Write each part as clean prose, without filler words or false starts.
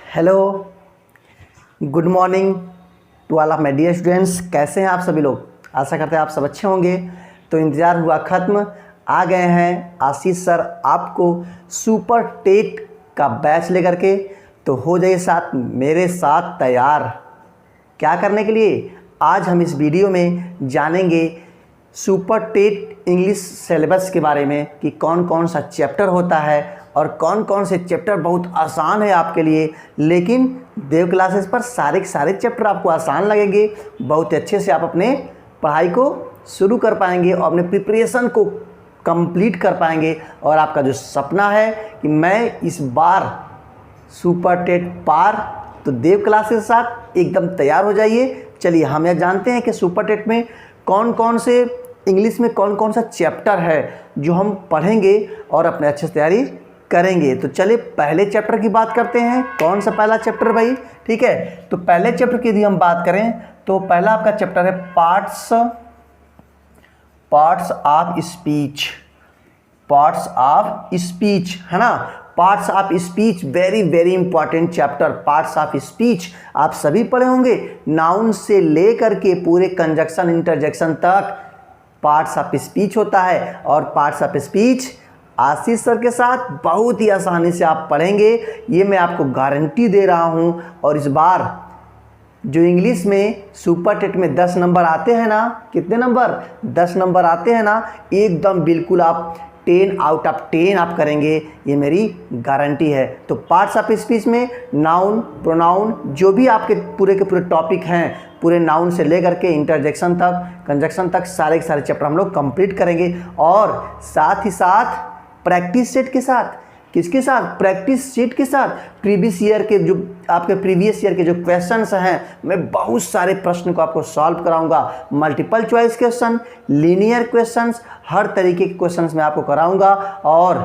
Hello, good morning to all of my dear students. कैसे हैं आप सभी लोग? आशा करते हैं आप सब अच्छे होंगे। तो इंतज़ार हुआ ख़त्म, आ गए हैं आशीष सर आपको सुपर टेट का बैच लेकर के। तो हो जाइए साथ मेरे साथ तैयार। क्या करने के लिए? आज हम इस वीडियो में जानेंगे सुपर टेट इंग्लिश सिलेबस के बारे में कि कौन कौन सा चैप्टर होता है और कौन कौन से चैप्टर बहुत आसान है आपके लिए। लेकिन देव क्लासेस पर सारे के सारे चैप्टर आपको आसान लगेंगे, बहुत अच्छे से आप अपने पढ़ाई को शुरू कर पाएंगे और अपने प्रिपरेशन को कंप्लीट कर पाएंगे। और आपका जो सपना है कि मैं इस बार सुपर टेट पार, तो देव क्लासेस के साथ एकदम तैयार हो जाइए। चलिए हम यह जानते हैं कि सुपर टेट में कौन कौन से इंग्लिश में कौन कौन सा चैप्टर है जो हम पढ़ेंगे और अपने अच्छे से तैयारी करेंगे। तो चलिए पहले चैप्टर की बात करते हैं। कौन सा पहला चैप्टर भाई? ठीक है, तो पहले चैप्टर की यदि हम बात करें तो पहला आपका चैप्टर है parts of speech. Parts of speech है ना, parts of speech very very important chapter. Parts of speech आप सभी पढ़े होंगे, नाउन से लेकर के पूरे कंजक्शन इंटरजेक्शन तक पार्ट्स ऑफ स्पीच होता है। और parts of speech Ashish sir के साथ बहुत ही आसानी से आप पढ़ेंगे, ये मैं आपको गारंटी दे रहा हूँ। और इस बार जो इंग्लिश में सुपर टेट में 10 नंबर आते हैं ना, कितने नंबर? 10 नंबर आते हैं ना, एकदम बिल्कुल आप 10 आउट ऑफ 10 आप करेंगे, ये मेरी गारंटी है। तो पार्ट्स ऑफ स्पीच में नाउन, प्रोनाउन, जो भी आपके पूरे के पूरे टॉपिक हैं, पूरे नाउन से लेकर के इंटरजेक्शन तक, कंजक्शन तक, सारे के सारे चैप्टर हम लोग कंप्लीट करेंगे। और साथ ही साथ प्रैक्टिस सेट के साथ, किसके साथ? प्रैक्टिस सेट के साथ प्रीवियस ईयर के जो आपके प्रीवियस ईयर के जो क्वेश्चंस हैं, मैं बहुत सारे प्रश्न को आपको सॉल्व कराऊंगा। Multiple choice question, linear questions, हर तरीके के क्वेश्चंस मैं आपको कराऊंगा। और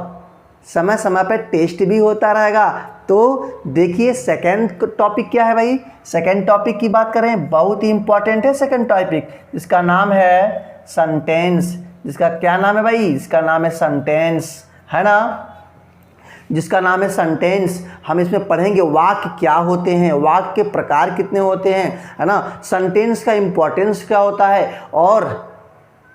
समय समय पर टेस्ट भी होता रहेगा। तो देखिए सेकंड टॉपिक क्या है भाई? सेकंड टॉपिक की बात करें, बहुत ही इंपॉर्टेंट है सेकंड टॉपिक, जिसका नाम है सेंटेंस। जिसका क्या नाम है भाई? इसका नाम है सेंटेंस, है ना, जिसका नाम है सेंटेंस। हम इसमें पढ़ेंगे वाक्य क्या होते हैं, वाक्य के प्रकार कितने होते हैं, है ना, सेंटेंस का इंपॉर्टेंस क्या होता है, और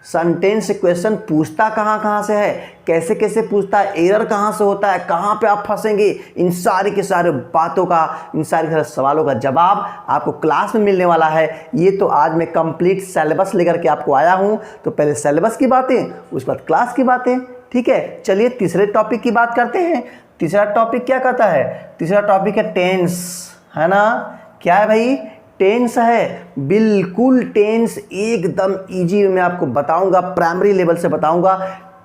सेंटेंस से क्वेश्चन पूछता कहाँ कहाँ से है, कैसे कैसे पूछता है, एरर कहाँ से होता है, कहाँ पे आप फंसेंगे, इन सारी के सारे बातों का, इन सारे के सारे सवालों का जवाब आपको क्लास में मिलने वाला है। ये तो आज मैं कंप्लीट सिलेबस लेकर के आपको आया हूँ। तो पहले सिलेबस की बातें, उसके बाद क्लास की बातें। ठीक है, चलिए तीसरे टॉपिक की बात करते हैं। तीसरा टॉपिक क्या कहता है? तीसरा टॉपिक है टेंस, है ना। क्या है भाई? टेंस है, बिल्कुल टेंस एकदम इजी मैं आपको बताऊंगा, प्राइमरी लेवल से बताऊंगा।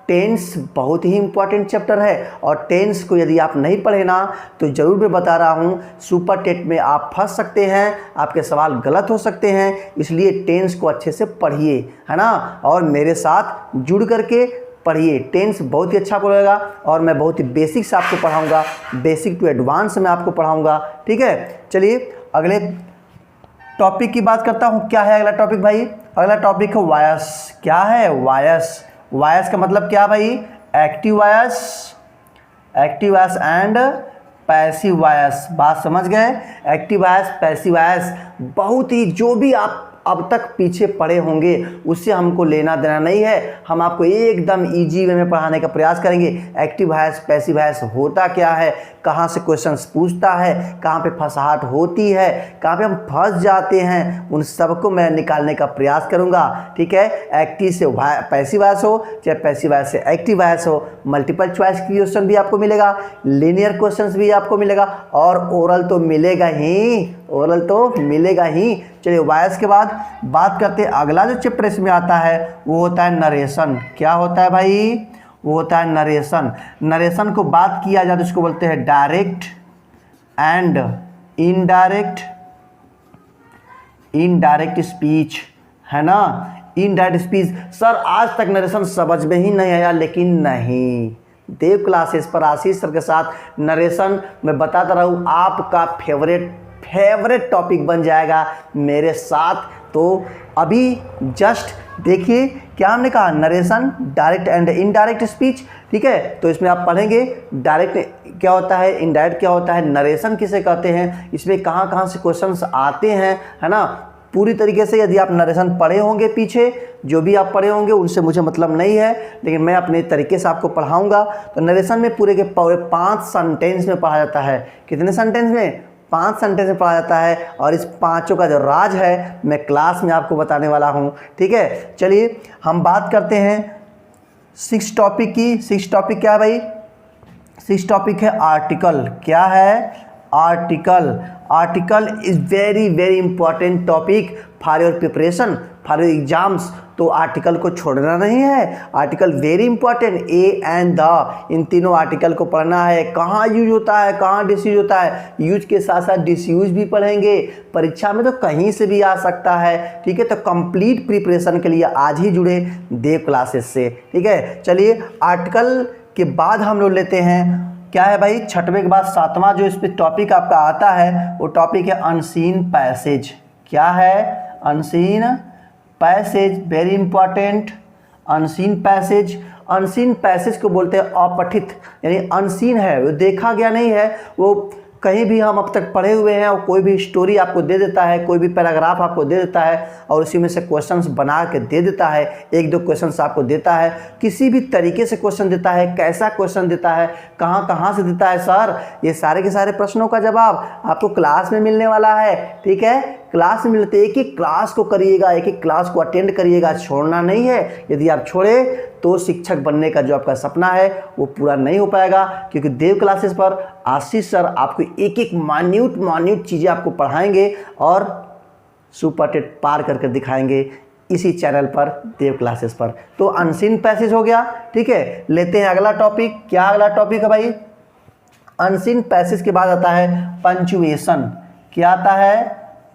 टेंस बहुत ही इंपॉर्टेंट चैप्टर है और टेंस को यदि आप नहीं पढ़े ना, तो ज़रूर मैं बता रहा हूँ सुपर टेट में आप फंस सकते हैं, आपके सवाल गलत हो सकते हैं। इसलिए टेंस को अच्छे से पढ़िए, है ना, और मेरे साथ जुड़ करके पढ़िए। टेंस बहुत ही अच्छा पड़ेगा और मैं बहुत ही बेसिक से आपको पढ़ाऊँगा, बेसिक टू एडवांस में आपको पढ़ाऊँगा। ठीक है, चलिए अगले टॉपिक की बात करता हूँ। क्या है अगला टॉपिक भाई? अगला टॉपिक है वॉयस। क्या है? वॉयस। वॉयस का मतलब क्या भाई? Active voice, active voice and passive voice. बात समझ गए? एक्टिव वॉयस, पैसिव वॉयस, बहुत ही जो भी आप अब तक पीछे पड़े होंगे उससे हमको लेना देना नहीं है। हम आपको एकदम इजी वे में पढ़ाने का प्रयास करेंगे। एक्टिव वॉयस, पैसिव वॉयस होता क्या है, कहाँ से क्वेश्चंस पूछता है, कहाँ पे फंसाहट होती है, कहाँ पे हम फंस जाते हैं, उन सबको मैं निकालने का प्रयास करूँगा। ठीक है, एक्टिव से पैसिव वॉयस हो, चाहे पैसिव वॉयस से एक्टिव वॉयस हो, मल्टीपल चॉइस क्वेश्चन भी आपको मिलेगा, लीनियर क्वेश्चन भी आपको मिलेगा, और ओरल तो मिलेगा ही, ओरल तो मिलेगा ही। चलिए वॉयस के बाद बात करते हैं। अगला जो चैप्टर इसमें आता है वो होता है नरेशन। क्या होता है भाई? वो होता है नरेशन। नरेशन को बात किया जाए तो इसको बोलते हैं डायरेक्ट एंड इनडायरेक्ट स्पीच, है ना, इनडायरेक्ट स्पीच। सर आज तक नरेशन समझ में ही नहीं आया, लेकिन नहीं, देव क्लासेस पर आशीष सर के साथ नरेशन मैं बताता रहूँ, आपका फेवरेट टॉपिक बन जाएगा मेरे साथ। तो अभी जस्ट देखिए क्या हमने कहा, narration, direct and indirect speech. ठीक है, तो इसमें आप पढ़ेंगे डायरेक्ट क्या होता है, इनडायरेक्ट क्या होता है, नरेशन किसे कहते हैं, इसमें कहाँ कहाँ से क्वेश्चंस आते हैं, है ना। पूरी तरीके से यदि आप नरेशन पढ़े होंगे, पीछे जो भी आप पढ़े होंगे उनसे मुझे मतलब नहीं है, लेकिन मैं अपने तरीके से आपको पढ़ाऊंगा। तो नरेशन में पूरे के पूरे 5 सेंटेंस में पढ़ा जाता है। कितने सेंटेंस में? 5 सेंटेंस में पढ़ा जाता है। और इस पांचों का जो राज है मैं क्लास में आपको बताने वाला हूँ। ठीक है, चलिए हम बात करते हैं 6 टॉपिक की। 6 टॉपिक क्या है भाई? 6 टॉपिक है आर्टिकल। क्या है? Article. Article is very very important topic for your preparation, for your exams. तो आर्टिकल को छोड़ना नहीं है। Article very important, a and the, इन तीनों आर्टिकल को पढ़ना है। कहाँ यूज होता है, कहाँ डिसयूज होता है, यूज के साथ साथ डिसयूज भी पढ़ेंगे। परीक्षा में तो कहीं से भी आ सकता है। ठीक है, तो कंप्लीट प्रिपरेशन के लिए आज ही जुड़े देव क्लासेस से। ठीक है, चलिए आर्टिकल के बाद हम लोग लेते हैं क्या है भाई, छठवें के बाद 7वां जो इस पे टॉपिक आपका आता है वो टॉपिक है अनसीन पैसेज। क्या है? Unseen passage, very important. Unseen passage, unseen passage को बोलते हैं अपठित, यानी अनसीन है, वो देखा गया नहीं है, वो कहीं भी हम अब तक पढ़े हुए हैं और कोई भी स्टोरी आपको दे देता है, कोई भी पैराग्राफ आपको दे देता है और उसी में से क्वेश्चंस बना के दे देता है। 1-2 क्वेश्चंस आपको देता है, किसी भी तरीके से क्वेश्चन देता है, कैसा क्वेश्चन देता है, कहाँ कहाँ से देता है सर, ये सारे के सारे प्रश्नों का जवाब आपको क्लास में मिलने वाला है। ठीक है, क्लास में मिलते, एक एक क्लास को करिएगा, एक एक क्लास को अटेंड करिएगा, छोड़ना नहीं है। यदि आप छोड़े तो शिक्षक बनने का जो आपका सपना है वो पूरा नहीं हो पाएगा, क्योंकि देव क्लासेस पर आशीष सर आपको एक एक मान्यूट चीज़ें आपको पढ़ाएंगे और सुपर टेट पार करके दिखाएंगे इसी चैनल पर, देव क्लासेस पर। तो अनसीन पैसेज हो गया। ठीक है, लेते हैं अगला टॉपिक। क्या अगला टॉपिक है भाई? अनसीन पैसेज के बाद आता है पंक्चुएशन। क्या आता है?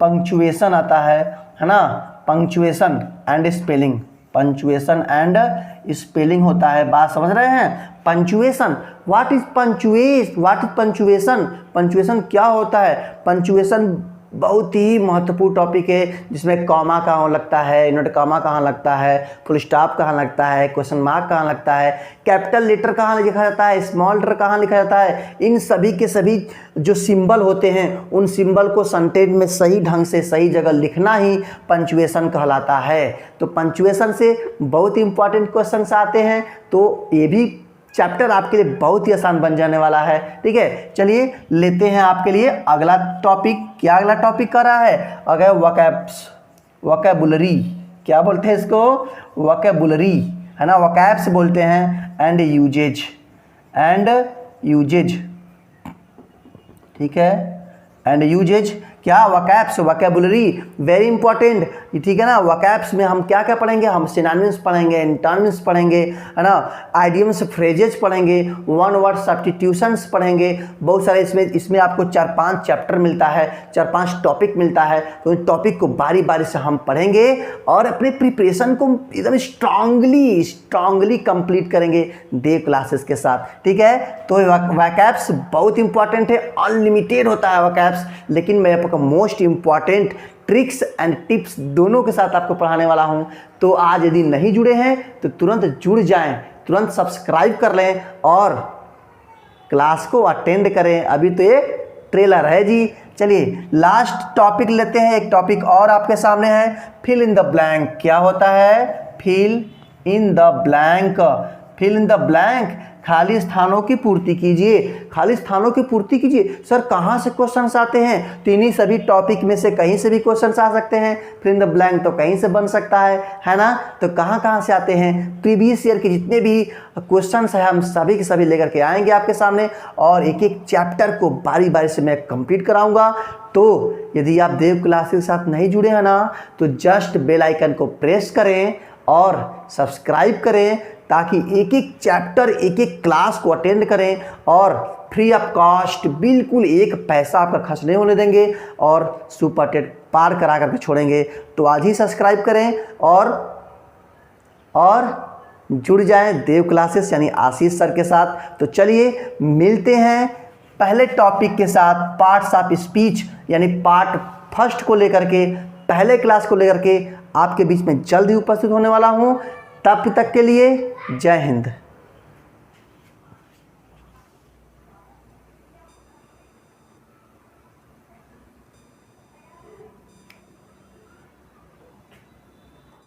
पंक्चुएशन आता है ना। Punctuation and spelling, punctuation and spelling होता है, बात समझ रहे हैं? Punctuation, what is punctuation? Punctuation क्या होता है? पंक्चुएशन बहुत ही महत्वपूर्ण टॉपिक है, जिसमें कॉमा कहाँ लगता है, इन्वर्टेड कॉमा कहाँ लगता है, फुल स्टॉप कहाँ लगता है, क्वेश्चन मार्क कहाँ लगता है, कैपिटल लेटर कहाँ लिखा जाता है, स्मॉल लेटर कहाँ लिखा जाता है। इन सभी के सभी जो सिंबल होते हैं उन सिंबल को सेंटेंस में सही ढंग से सही जगह लिखना ही पंक्चुएशन कहलाता है। तो पंक्चुएशन से बहुत ही इंपॉर्टेंट क्वेश्चन आते हैं, तो ये भी चैप्टर आपके लिए बहुत ही आसान बन जाने वाला है। ठीक है, चलिए लेते हैं आपके लिए अगला टॉपिक। क्या अगला टॉपिक कर रहा है? अगर वोकैबुलरी, क्या बोलते हैं इसको? वोकैबुलरी, है ना, वोकैब्स बोलते हैं, एंड यूजेज। ठीक है, एंड यूजेज क्या? Vocabs, vocabulary very important. ठीक है ना। वोकैब्स में हम क्या क्या पढ़ेंगे? हम सिनोनिम्स पढ़ेंगे, एंटोनिम्स पढ़ेंगे, है ना, आइडियम्स, फ्रेजेस पढ़ेंगे, वन वर्ड सब्स्टिट्यूशंस पढ़ेंगे, बहुत सारे। इसमें आपको 4-5 चैप्टर मिलता है, 4-5 टॉपिक मिलता है। तो इन टॉपिक को बारी बारी से हम पढ़ेंगे और अपने प्रिपरेशन को एकदम स्ट्रांगली कंप्लीट करेंगे देव क्लासेस के साथ। ठीक है, तो वोकैब्स बहुत इंपॉर्टेंट है, अनलिमिटेड होता है वोकैब्स, लेकिन मैं आपको most important tricks and tips दोनों के साथ आपको पढ़ाने वाला हूं। तो आज यदि नहीं जुड़े हैं तो तुरंत जुड़ जाएं, तुरंत सब्सक्राइब कर लें और क्लास को अटेंड करें। अभी तो ये ट्रेलर है जी। चलिए लास्ट टॉपिक लेते हैं। एक टॉपिक और आपके सामने है, फिल इन द ब्लैंक। क्या होता है? Fill in the blank. Fill in the blank, खाली स्थानों की पूर्ति कीजिए। खाली स्थानों की पूर्ति कीजिए। सर कहाँ से क्वेश्चंस आते हैं? तो इन्हीं सभी टॉपिक में से कहीं से भी क्वेश्चंस आ सकते हैं। फिल इन द ब्लैंक तो कहीं से बन सकता है ना। तो कहाँ से आते हैं? प्रीवियस ईयर के जितने भी क्वेश्चंस हैं हम सभी के सभी लेकर के आएंगे आपके सामने और एक एक चैप्टर को बारी बारी से मैं कंप्लीट कराऊंगा। तो यदि आप देव क्लासेस के साथ नहीं जुड़े हैं ना, तो जस्ट बेल आइकन को प्रेस करें और सब्सक्राइब करें, ताकि एक एक चैप्टर, एक एक क्लास को अटेंड करें और फ्री ऑफ कॉस्ट, बिल्कुल एक पैसा आपका खर्च नहीं होने देंगे और सुपर टेट पार करा करके छोड़ेंगे। तो आज ही सब्सक्राइब करें और जुड़ जाएं देव क्लासेस यानी आशीष सर के साथ। तो चलिए मिलते हैं पहले टॉपिक के साथ, पार्ट्स ऑफ स्पीच यानी पार्ट फर्स्ट को लेकर के, पहले क्लास को लेकर के आपके बीच में जल्द ही उपस्थित होने वाला हूँ। तब तक के लिए जय हिंद।